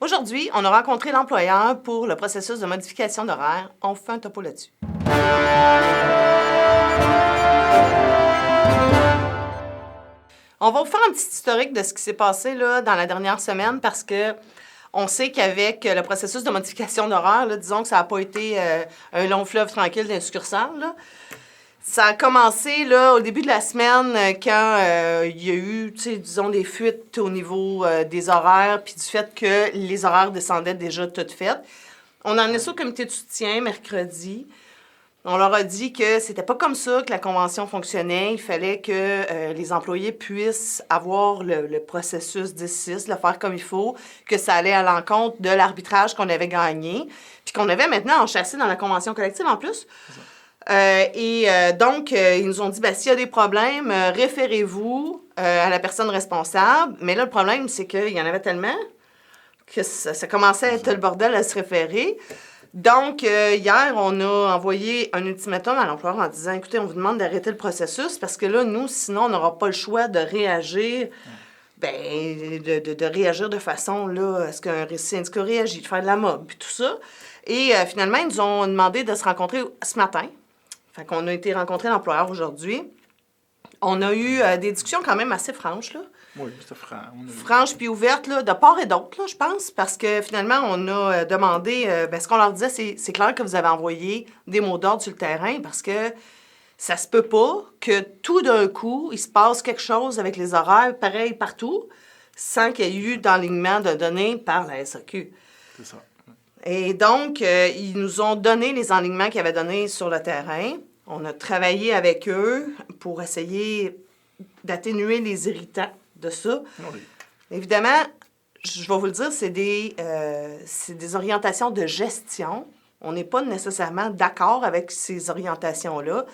Aujourd'hui, on a rencontré l'employeur pour le processus de modification d'horaire. On fait un topo là-dessus. On va vous faire un petit historique de ce qui s'est passé là, dans la dernière semaine parce que on sait qu'avec le processus de modification d'horaire, là, disons que ça n'a pas été un long fleuve tranquille d'un succursale, là. Ça a commencé là, au début de la semaine quand il y a eu, disons, des fuites au niveau des horaires, puis du fait que les horaires descendaient déjà toutes faites. On en est ça au comité de soutien mercredi. On leur a dit que c'était pas comme ça que la convention fonctionnait. Il fallait que les employés puissent avoir le processus 10-6, le faire comme il faut, que ça allait à l'encontre de l'arbitrage qu'on avait gagné, puis qu'on avait maintenant enchâssé dans la convention collective en plus. Donc, ils nous ont dit, s'il y a des problèmes, référez-vous à la personne responsable. Mais là, le problème, c'est qu'il y en avait tellement que ça commençait à être le bordel à se référer. Donc, hier, on a envoyé un ultimatum à l'employeur en disant, écoutez, on vous demande d'arrêter le processus parce que là, nous, sinon, on n'aura pas le choix de réagir. De réagir de façon, là, à ce qu'un syndicat réagit, de faire de la mob, puis tout ça. Et finalement, ils nous ont demandé de se rencontrer ce matin. Fait qu'on a été rencontrer l'employeur aujourd'hui. On a eu des discussions quand même assez franches, là. Oui, c'était franc. Franches puis ouvertes, là, de part et d'autre, là, je pense, parce que finalement, on a demandé... ce qu'on leur disait, c'est clair que vous avez envoyé des mots d'ordre sur le terrain parce que ça se peut pas que tout d'un coup, il se passe quelque chose avec les horaires pareil partout sans qu'il y ait eu d'enlignement de données par la SAQ. C'est ça. Et donc, ils nous ont donné les enlignements qu'ils avaient donnés sur le terrain. On a travaillé avec eux pour essayer d'atténuer les irritants de ça. Oui. Évidemment, je vais vous le dire, c'est des orientations de gestion. On n'est pas nécessairement d'accord avec ces orientations-là.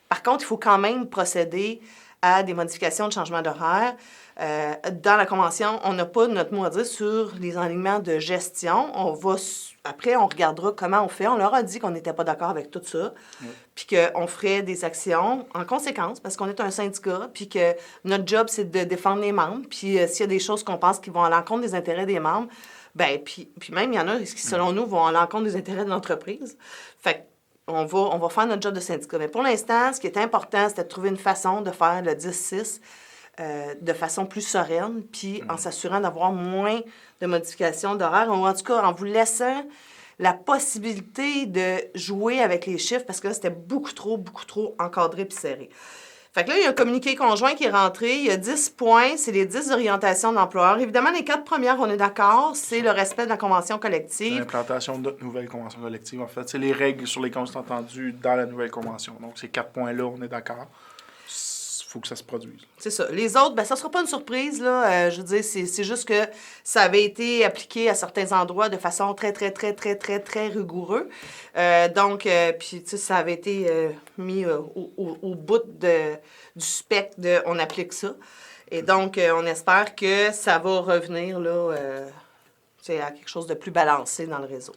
Par contre, il faut quand même procéder à des modifications de changement d'horaire. Dans la convention, on n'a pas notre mot à dire sur les enlignements de gestion. Après, on regardera comment on fait. On leur a dit qu'on n'était pas d'accord avec tout ça, puis qu'on ferait des actions en conséquence, parce qu'on est un syndicat, puis que notre job, c'est de défendre les membres. Puis s'il y a des choses qu'on pense qui vont à l'encontre des intérêts des membres, puis même, il y en a qui, selon nous, vont à l'encontre des intérêts de l'entreprise. Fait on va faire notre job de syndicat. Mais pour l'instant, ce qui est important, c'était de trouver une façon de faire le 10-6 de façon plus sereine, puis en s'assurant d'avoir moins de modifications d'horaire, ou en tout cas en vous laissant la possibilité de jouer avec les chiffres, parce que là, c'était beaucoup trop encadré puis serré. Fait que là, il y a un communiqué conjoint qui est rentré. Il y a 10 points. C'est les 10 orientations d'employeurs. Évidemment, les 4 premières, on est d'accord. C'est le respect de la convention collective. L'implantation de notre nouvelle convention collective, en fait. C'est les règles sur lesquelles on s'est entendu dans la nouvelle convention. Donc, ces 4 points-là, on est d'accord. Il faut que ça se produise. C'est ça. Les autres, ça ne sera pas une surprise, là. Je veux dire, c'est juste que ça avait été appliqué à certains endroits de façon très rigoureux. Puis, tu sais, ça avait été mis au bout du spectre de « on applique ça ». Et donc, on espère que ça va revenir, là, à quelque chose de plus balancé dans le réseau.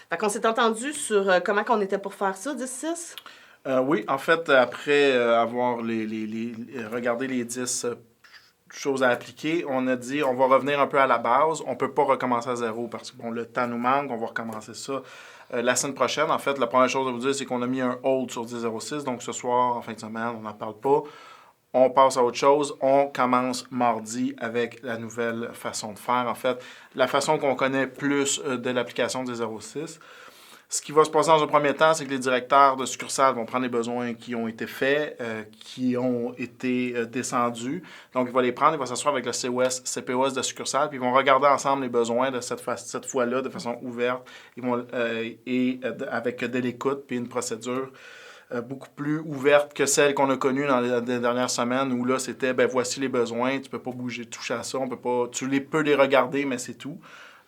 Fait qu'on s'est entendu sur comment on était pour faire ça, 10-6? Oui, en fait, après avoir regardé les 10 choses à appliquer, on a dit on va revenir un peu à la base. On ne peut pas recommencer à zéro parce que le temps nous manque. On va recommencer ça la semaine prochaine. En fait, la première chose à vous dire, c'est qu'on a mis un hold sur 10-06. Donc, ce soir, en fin de semaine, on n'en parle pas. On passe à autre chose. On commence mardi avec la nouvelle façon de faire. En fait, la façon qu'on connaît plus de l'application 10-06. Ce qui va se passer dans un premier temps, c'est que les directeurs de succursales vont prendre les besoins qui ont été faits, qui ont été descendus. Donc, ils vont les prendre, ils vont s'asseoir avec le CPOS de succursale, puis ils vont regarder ensemble les besoins de cette fois-là de façon ouverte. Ils vont, avec de l'écoute, puis une procédure beaucoup plus ouverte que celle qu'on a connue dans les dernières semaines, où là, c'était, voici les besoins, tu peux pas bouger, toucher à ça, on peut pas, tu peux les regarder, mais c'est tout.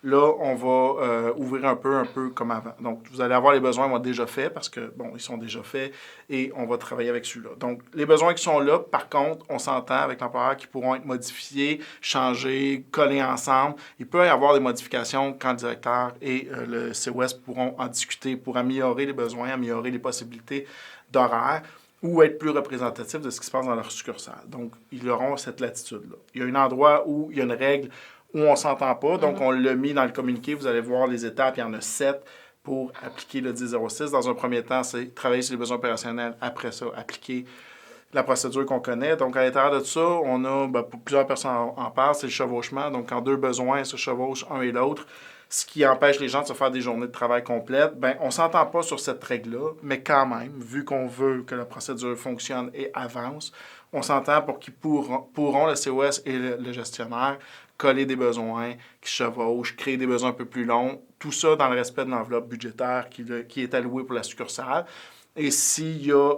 Là, on va ouvrir un peu comme avant. Donc, vous allez avoir les besoins vont être déjà faits parce que, ils sont déjà faits et on va travailler avec celui-là. Donc, les besoins qui sont là, par contre, on s'entend avec l'employeur qui pourront être modifiés, changés, collés ensemble. Il peut y avoir des modifications quand le directeur et le COS pourront en discuter pour améliorer les besoins, améliorer les possibilités d'horaire ou être plus représentatifs de ce qui se passe dans leur succursale. Donc, ils auront cette latitude-là. Il y a un endroit où il y a une règle où on ne s'entend pas. Donc, on l'a mis dans le communiqué. Vous allez voir les étapes. Il y en a 7 pour appliquer le 1006. Dans un premier temps, c'est travailler sur les besoins opérationnels. Après ça, appliquer la procédure qu'on connaît. Donc, à l'intérieur de tout ça, on a, pour plusieurs personnes en parlent, c'est le chevauchement. Donc, quand 2 besoins se chevauchent un et l'autre, ce qui empêche les gens de se faire des journées de travail complètes, on ne s'entend pas sur cette règle-là, mais quand même, vu qu'on veut que la procédure fonctionne et avance, on s'entend pour qu'ils pourront, le COS et le gestionnaire, coller des besoins qui chevauchent, créer des besoins un peu plus longs, tout ça dans le respect de l'enveloppe budgétaire qui est allouée pour la succursale. Et s'il y a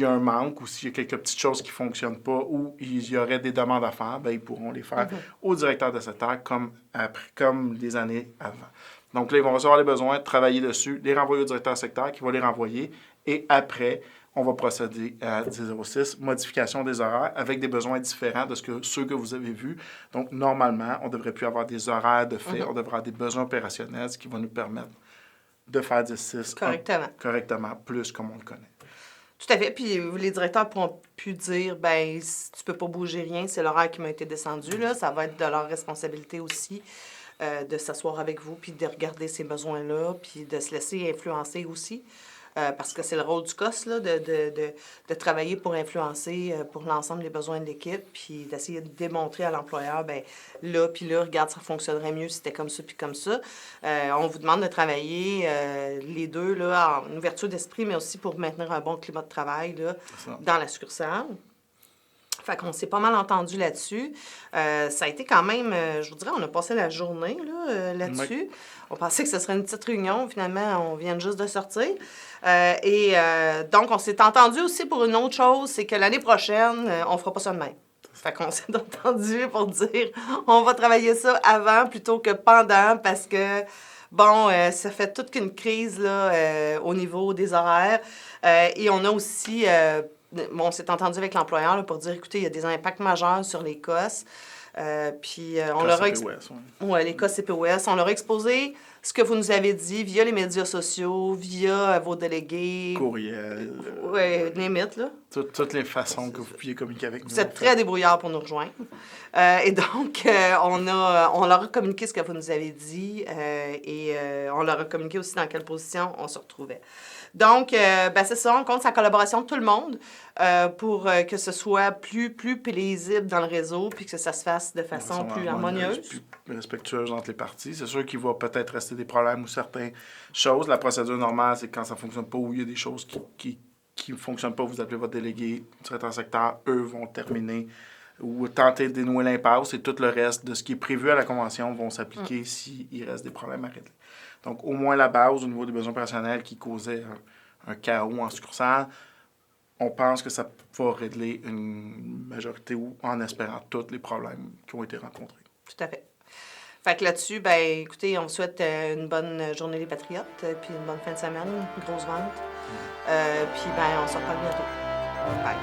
un manque ou s'il y a quelques petites choses qui ne fonctionnent pas ou il y aurait des demandes à faire, ils pourront les faire au directeur de secteur comme les années avant. Donc là, ils vont recevoir les besoins, travailler dessus, les renvoyer au directeur de secteur qui va les renvoyer. Et après, on va procéder à 1006, modification des horaires avec des besoins différents de ceux que vous avez vus. Donc, normalement, on ne devrait plus avoir des horaires de fait, on devrait avoir des besoins opérationnels, ce qui va nous permettre de faire 10-6 correctement, plus comme on le connaît. Tout à fait. Puis les directeurs pourront plus dire, si tu peux pas bouger rien, c'est l'horaire qui m'a été descendu. Là. Ça va être de leur responsabilité aussi de s'asseoir avec vous, puis de regarder ces besoins-là, puis de se laisser influencer aussi. Parce que c'est le rôle du COS là, de travailler pour influencer pour l'ensemble des besoins de l'équipe, puis d'essayer de démontrer à l'employeur, là, puis là, regarde, ça fonctionnerait mieux si c'était comme ça, puis comme ça. On vous demande de travailler les deux là, en ouverture d'esprit, mais aussi pour maintenir un bon climat de travail là, dans la succursale. Fait qu'on s'est pas mal entendu là-dessus. Ça a été quand même, je vous dirais, on a passé la journée là-dessus. Oui. On pensait que ce serait une petite réunion. Finalement, on vient juste de sortir. Donc, on s'est entendu aussi pour une autre chose, c'est que l'année prochaine, on fera pas ça de même. Fait qu'on s'est entendu pour dire, on va travailler ça avant plutôt que pendant parce que, ça fait toute qu'une crise là, au niveau des horaires. Et on a aussi... on s'est entendu avec l'employeur là, pour dire, écoutez, il y a des impacts majeurs sur les COS. Puis on leur a les COS CPOS. On leur a exposé ce que vous nous avez dit via les médias sociaux, via vos délégués. Courriel. Oui, limite, là. Toutes les façons que vous pouviez communiquer avec nous. Vous êtes très débrouillards pour nous rejoindre. Et donc, on leur a communiqué ce que vous nous avez dit et on leur a communiqué aussi dans quelle position on se retrouvait. Donc, c'est ça, on compte sa collaboration de tout le monde pour que ce soit plus paisible dans le réseau puis que ça se fasse de façon plus harmonieuse. Plus respectueuse entre les parties. C'est sûr qu'il va peut-être rester des problèmes ou certaines choses. La procédure normale, c'est quand ça ne fonctionne pas ou il y a des choses qui ne fonctionnent pas, vous appelez votre délégué, directeur secteur, eux vont terminer ou tenter de dénouer l'impasse et tout le reste de ce qui est prévu à la convention vont s'appliquer s'il reste des problèmes à régler. Donc, au moins la base au niveau des besoins opérationnels qui causaient un chaos en succursale, on pense que ça va régler une majorité ou en espérant tous les problèmes qui ont été rencontrés. Tout à fait. Fait que là-dessus, écoutez, on vous souhaite une bonne journée les Patriotes, puis une bonne fin de semaine, une grosse vente. Puis, on se reparle bientôt. Bye.